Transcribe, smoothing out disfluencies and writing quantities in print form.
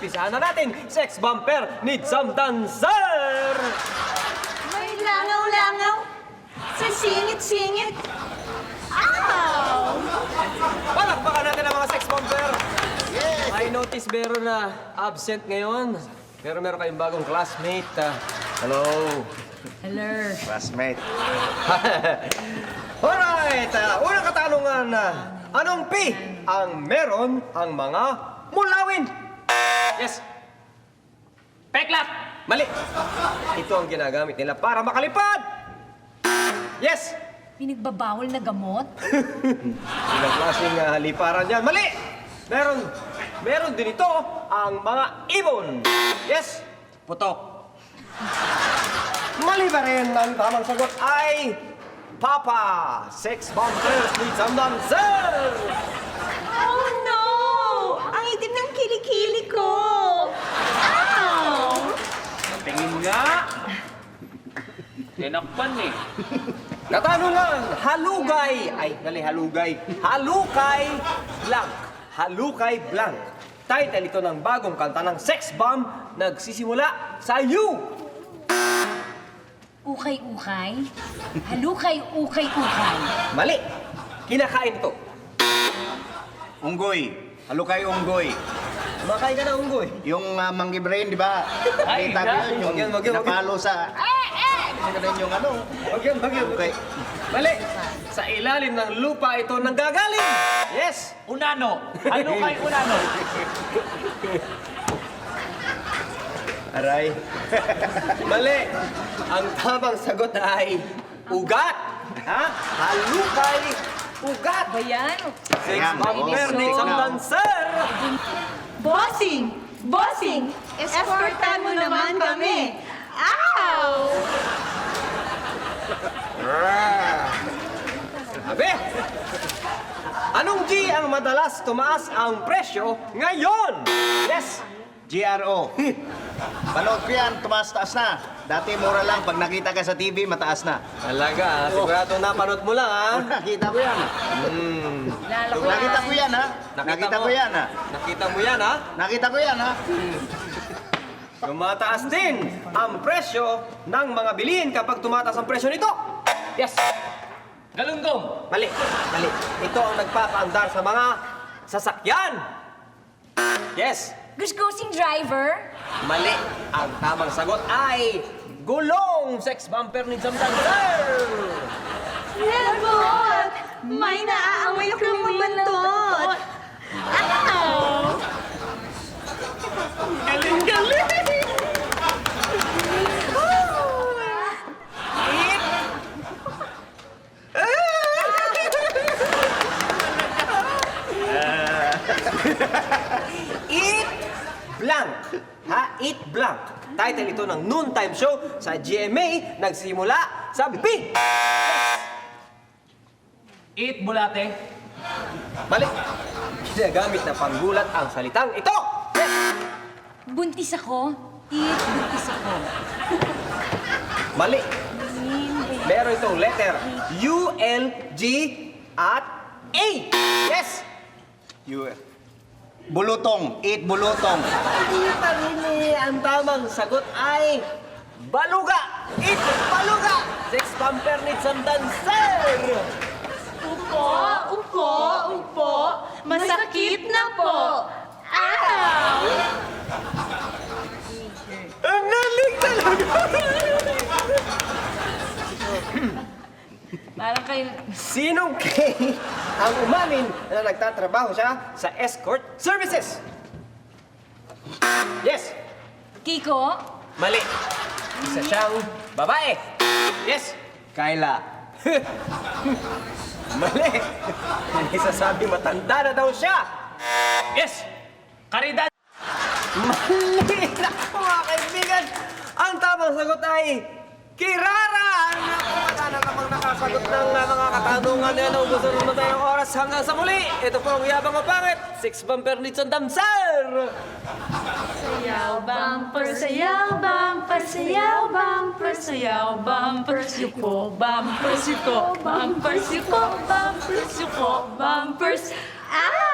umpisahan na natin. Sex Bumper ni Some Dancer! May langaw-langaw sa singit-singit. Ow! Palakpakan natin ang mga Sex Bumper! Yes! I notice meron na absent ngayon. Pero meron kayong bagong classmate. Hello! Hello. Classmate. Alright! Unang katanungan. Anong P ang meron ang mga mulawin? Yes! Peklap! Mali! Ito ang ginagamit nila para makalipad! Yes! Pinagbabawal na gamot? Ilang klaseng liparan yan. Mali! Meron din ito ang mga ibon. Yes! Putok. Mali ba rin? Ang tamang sagot ay Papa! Sex Bumper ni Some Dancer! Oh no! Ang itim ng kilikili ko! Ow! Tingin nga! Tinakpan eh. Katanungan, halugay. Ay, dali, halugay. Halukay blank. Halukay blank. Title ito ng bagong kanta ng Sex Bomb, nagsisimula sa U. Ukay-ukay? Halukay-ukay-ukay. Mali. Kinakain ito. Unggoy. Halukay unggoy. Kumakain ka na unggoy. Yung Monkey Brain, di ba? Ay, Kita ko yun, yung wag yan, wag yan, wag yan. napalo sa... Ganun yung ano. Wag yun. Okay. Mali. Sa ilalim ng lupa ito nanggagaling. Yes. Unano! Ano kay Unano? Aray. Mali. Ang tamang sagot ay ugat. Ha? Halukay ugat. Ba yan? Sex Ayan, Bumper oo. ni Some Dancer. Bossing! Bossing! Escortan mo naman kami! Ow! Sabi, anong G ang madalas tumaas ang presyo ngayon? Yes! GRO. Panood ko yan, tumaas-taas na. Dati mura lang, pag nakita ka sa TV, mataas na. Talaga, sigurado napanood mo lang, ha? Nakita ko yan. Nakita ko yan, ha? Nakita ko yan, ha? Nakita mo yan, ha? Nakita ko yan, ha? Tumataas din ang presyo ng mga bilihin kapag tumataas ang presyo nito. Yes! Galunggong! Mali, mali. Ito ang nagpapaandar sa mga sasakyan. Yes! Gusgusing driver? Mali. Ang tamang sagot ay gulong! Sex Bumper ni Some Dancer! Labot! May naaamoy akong mabantot! Ow! Galing-galing! Eat blank. Ha? Eat blank. Title ito ng noontime show sa GMA, nagsimula sa B. Eat bulate. Mali. Ginagamit na panggulat ang salitang ito. Yes. Buntis ako? Buntis ako. Mali. Meron itong letter U, L, G, at A. Yes. Bulutong. Eat bulutong. Hindi pa rin eh. Ang tamang sagot ay baluga. Eat baluga. Sex Bumper ni Some Dancer. Upo. Masakit na po. Ow! Ang galing talaga. Parang kayo... Sinong K ang umamin na nagtatrabaho siya sa escort services? Yes. Kiko? Mali. Isa siyang babae. Yes. Kyla. Mali. Hindi sasabi matanda na daw siya. Yes! Karidad! Mali. Naku, mga kaibigan. Ang tamang sagot ay Kirara! Naku, wala na namang nakasagot ng mga katanungan yan. Ubusan naman tayong oras hanggang sa muli. Ito po ang Yabang o Pangit. Six Bumper ni Some Dancer. Sayaw bumper, sayaw bumper, sayaw bumper, sayaw bumper, siko, bumper, siko, bumper, siko, bumper, siko, bumpers. Ah!